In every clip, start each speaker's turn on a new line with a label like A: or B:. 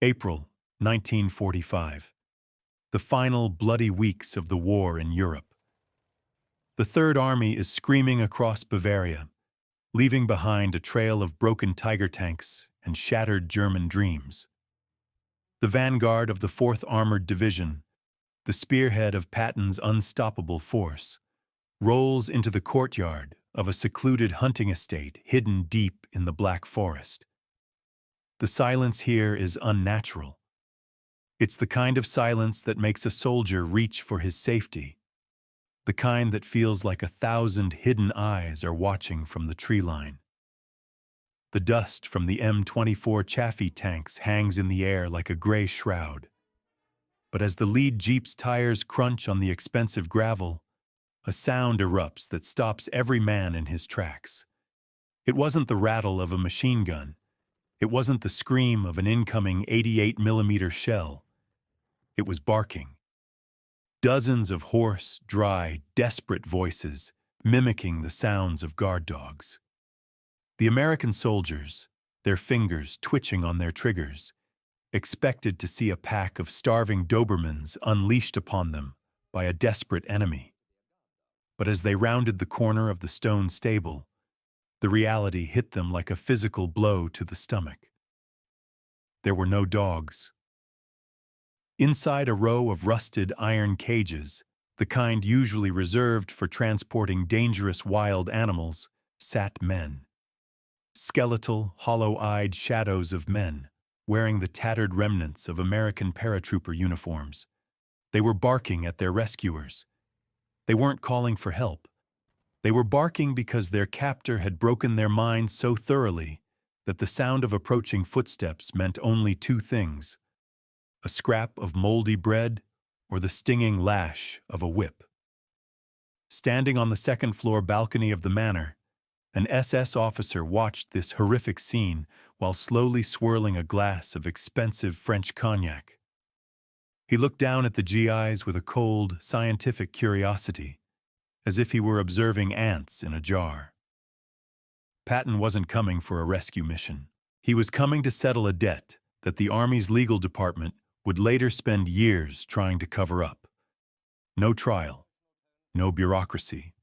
A: April 1945. The final bloody weeks of the war in Europe. The Third Army is screaming across Bavaria, leaving behind a trail of broken Tiger tanks and shattered German dreams. The vanguard of the 4th Armored Division, the spearhead of Patton's unstoppable force, rolls into the courtyard of a secluded hunting estate hidden deep in the Black Forest. The silence here is unnatural. It's the kind of silence that makes a soldier reach for his safety, the kind that feels like 1,000 hidden eyes are watching from the tree line. The dust from the M24 Chaffee tanks hangs in the air like a gray shroud. But as the lead jeep's tires crunch on the expensive gravel, a sound erupts that stops every man in his tracks. It wasn't the rattle of a machine gun. It wasn't the scream of an incoming 88mm shell. It was barking. Dozens of hoarse, dry, desperate voices mimicking the sounds of guard dogs. The American soldiers, their fingers twitching on their triggers, expected to see a pack of starving Dobermans unleashed upon them by a desperate enemy. But as they rounded the corner of the stone stable, the reality hit them like a physical blow to the stomach. There were no dogs. Inside a row of rusted iron cages, the kind usually reserved for transporting dangerous wild animals, sat men. Skeletal, hollow-eyed shadows of men, wearing the tattered remnants of American paratrooper uniforms. They were barking at their rescuers. They weren't calling for help. They were barking because their captor had broken their minds so thoroughly that the sound of approaching footsteps meant only two things: a scrap of moldy bread or the stinging lash of a whip. Standing on the second-floor balcony of the manor, an SS officer watched this horrific scene while slowly swirling a glass of expensive French cognac. He looked down at the GIs with a cold, scientific curiosity, as if he were observing ants in a jar. Patton wasn't coming for a rescue mission. He was coming to settle a debt that the Army's legal department would later spend years trying to cover up. No trial, no bureaucracy.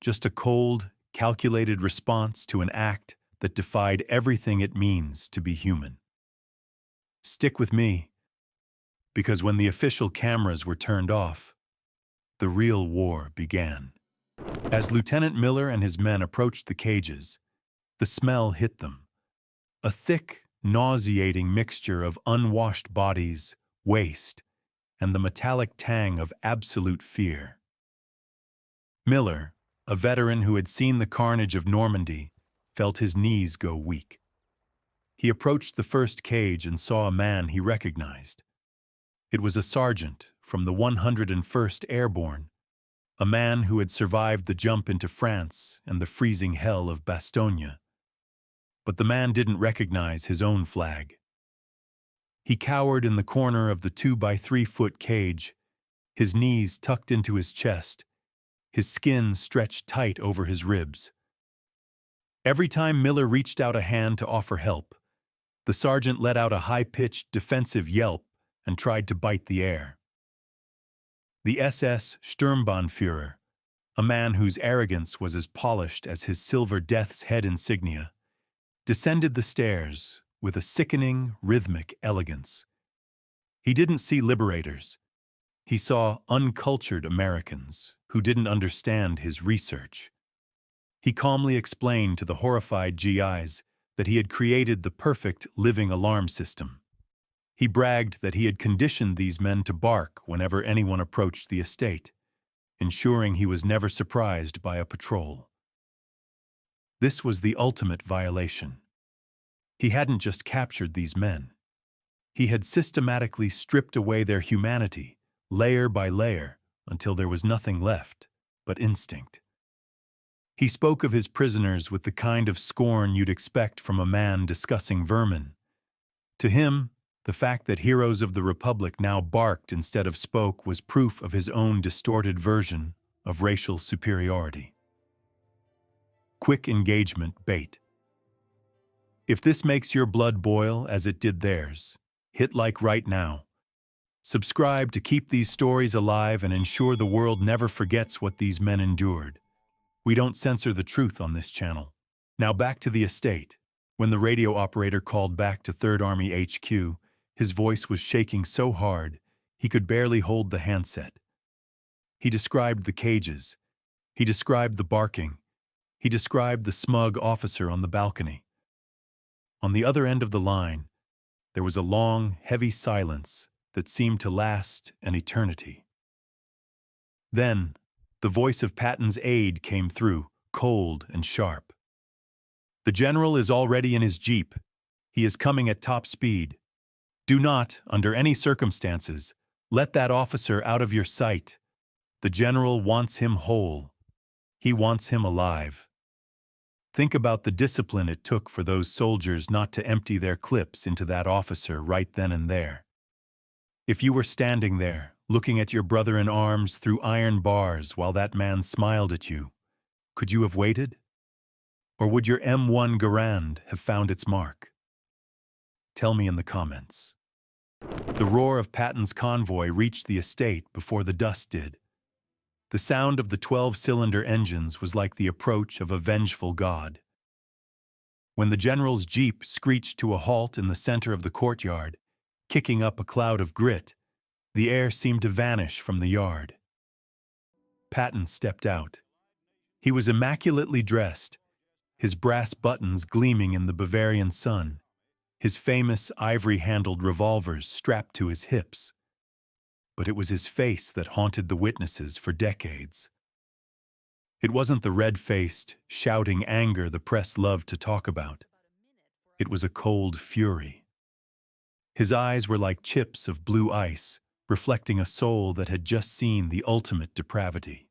A: Just a cold, calculated response to an act that defied everything it means to be human. Stick with me, because when the official cameras were turned off, the real war began. As Lieutenant Miller and his men approached the cages, the smell hit them. A thick, nauseating mixture of unwashed bodies, waste, and the metallic tang of absolute fear. Miller, a veteran who had seen the carnage of Normandy, felt his knees go weak. He approached the first cage and saw a man he recognized. It was a sergeant from the 101st Airborne, a man who had survived the jump into France and the freezing hell of Bastogne. But the man didn't recognize his own flag. He cowered in the corner of the 2-by-3-foot cage, his knees tucked into his chest, his skin stretched tight over his ribs. Every time Miller reached out a hand to offer help, the sergeant let out a high-pitched, defensive yelp and tried to bite the air. The SS Sturmbannführer, a man whose arrogance was as polished as his silver death's head insignia, descended the stairs with a sickening, rhythmic elegance. He didn't see liberators. He saw uncultured Americans who didn't understand his research. He calmly explained to the horrified GIs that he had created the perfect living alarm system. He bragged that he had conditioned these men to bark whenever anyone approached the estate, ensuring he was never surprised by a patrol. This was the ultimate violation. He hadn't just captured these men. He had systematically stripped away their humanity, layer by layer, until there was nothing left but instinct. He spoke of his prisoners with the kind of scorn you'd expect from a man discussing vermin. To him, the fact that heroes of the Republic now barked instead of spoke was proof of his own distorted version of racial superiority. Quick engagement bait. If this makes your blood boil as it did theirs, hit like right now. Subscribe to keep these stories alive and ensure the world never forgets what these men endured. We don't censor the truth on this channel. Now back to the estate. When the radio operator called back to 3rd Army HQ, his voice was shaking so hard he could barely hold the handset. He described the cages. He described the barking. He described the smug officer on the balcony. On the other end of the line, there was a long, heavy silence that seemed to last an eternity. Then, the voice of Patton's aide came through, cold and sharp. "The general is already in his jeep. He is coming at top speed. Do not, under any circumstances, let that officer out of your sight. The general wants him whole. He wants him alive." Think about the discipline it took for those soldiers not to empty their clips into that officer right then and there. If you were standing there, looking at your brother in arms through iron bars while that man smiled at you, could you have waited? Or would your M1 Garand have found its mark? Tell me in the comments. The roar of Patton's convoy reached the estate before the dust did. The sound of the 12-cylinder engines was like the approach of a vengeful god. When the general's jeep screeched to a halt in the center of the courtyard, kicking up a cloud of grit, the air seemed to vanish from the yard. Patton stepped out. He was immaculately dressed, his brass buttons gleaming in the Bavarian sun, his famous ivory-handled revolvers strapped to his hips. But it was his face that haunted the witnesses for decades. It wasn't the red-faced, shouting anger the press loved to talk about. It was a cold fury. His eyes were like chips of blue ice, reflecting a soul that had just seen the ultimate depravity.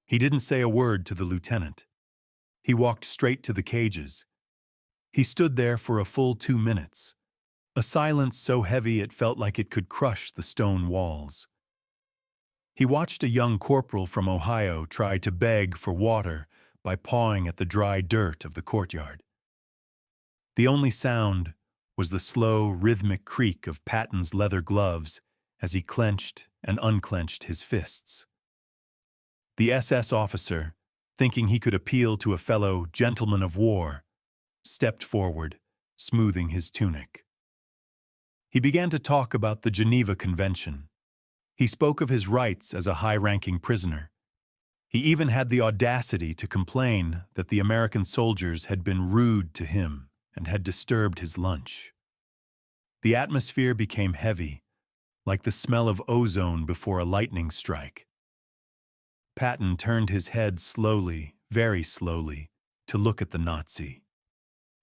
A: He didn't say a word to the lieutenant. He walked straight to the cages. He stood there for a full 2 minutes, a silence so heavy it felt like it could crush the stone walls. He watched a young corporal from Ohio try to beg for water by pawing at the dry dirt of the courtyard. The only sound was the slow, rhythmic creak of Patton's leather gloves as he clenched and unclenched his fists. The SS officer, thinking he could appeal to a fellow gentleman of war, stepped forward, smoothing his tunic. He began to talk about the Geneva Convention. He spoke of his rights as a high-ranking prisoner. He even had the audacity to complain that the American soldiers had been rude to him and had disturbed his lunch. The atmosphere became heavy, like the smell of ozone before a lightning strike. Patton turned his head slowly, very slowly, to look at the Nazi.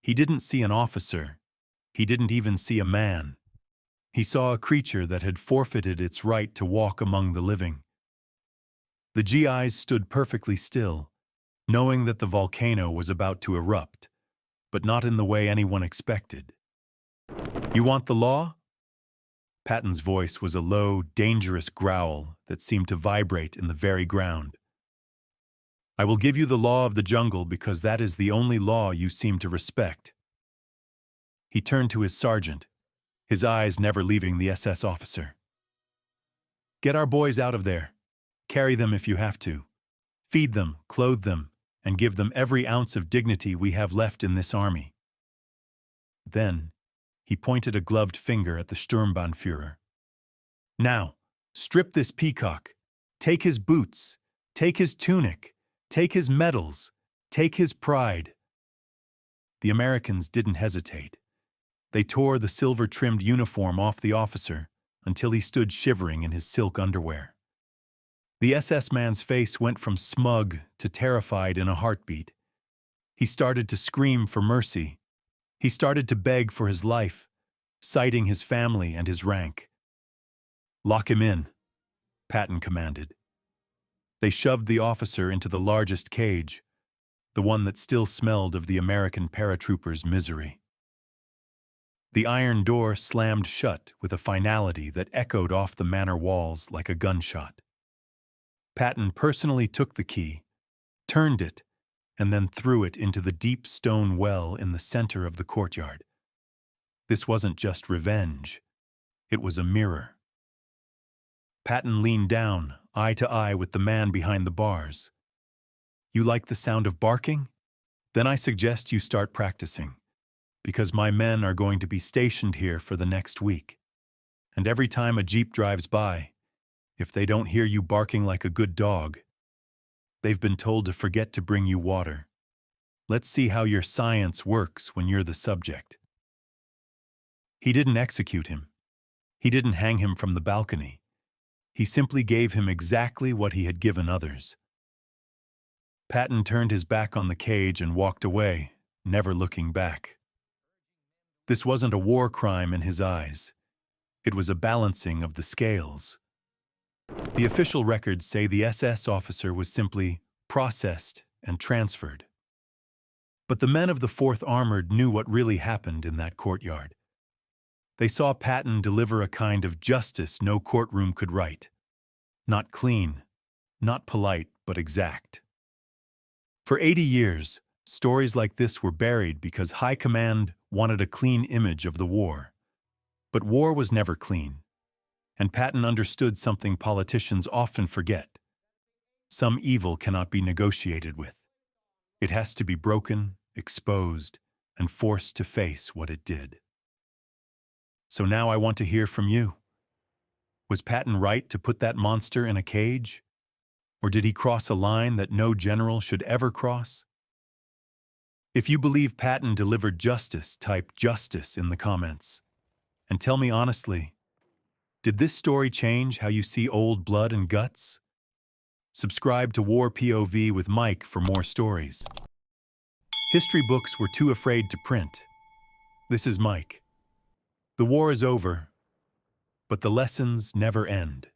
A: He didn't see an officer. He didn't even see a man. He saw a creature that had forfeited its right to walk among the living. The GIs stood perfectly still, knowing that the volcano was about to erupt, but not in the way anyone expected. "You want the law?" Patton's voice was a low, dangerous growl that seemed to vibrate in the very ground. "I will give you the law of the jungle because that is the only law you seem to respect." He turned to his sergeant, his eyes never leaving the SS officer. "Get our boys out of there. Carry them if you have to. Feed them, clothe them, and give them every ounce of dignity we have left in this army." Then, he pointed a gloved finger at the Sturmbannführer. "Now, strip this peacock. Take his boots. Take his tunic. Take his medals. Take his pride." The Americans didn't hesitate. They tore the silver-trimmed uniform off the officer until he stood shivering in his silk underwear. The SS man's face went from smug to terrified in a heartbeat. He started to scream for mercy. He started to beg for his life, citing his family and his rank. "Lock him in," Patton commanded. They shoved the officer into the largest cage, the one that still smelled of the American paratroopers' misery. The iron door slammed shut with a finality that echoed off the manor walls like a gunshot. Patton personally took the key, turned it, and then threw it into the deep stone well in the center of the courtyard. This wasn't just revenge. It was a mirror. Patton leaned down, eye to eye with the man behind the bars. You like the sound of barking? Then I suggest you start practicing, because my men are going to be stationed here for the next week. And every time a jeep drives by, if they don't hear you barking like a good dog, they've been told to forget to bring you water. Let's see how your science works when you're the subject. He didn't execute him. He didn't hang him from the balcony. He simply gave him exactly what he had given others. Patton turned his back on the cage and walked away, never looking back. This wasn't a war crime in his eyes. It was a balancing of the scales. The official records say the SS officer was simply processed and transferred. But the men of the 4th Armored knew what really happened in that courtyard. They saw Patton deliver a kind of justice no courtroom could write. Not clean, not polite, but exact. For 80 years, stories like this were buried because High Command wanted a clean image of the war. But war was never clean. And Patton understood something politicians often forget. Some evil cannot be negotiated with. It has to be broken, exposed, and forced to face what it did. So now I want to hear from you. Was Patton right to put that monster in a cage? Or did he cross a line that no general should ever cross? If you believe Patton delivered justice, type justice in the comments. And tell me honestly, did this story change how you see old blood and guts? Subscribe to War POV with Mike for more stories. History books were too afraid to print. This is Mike. The war is over, but the lessons never end.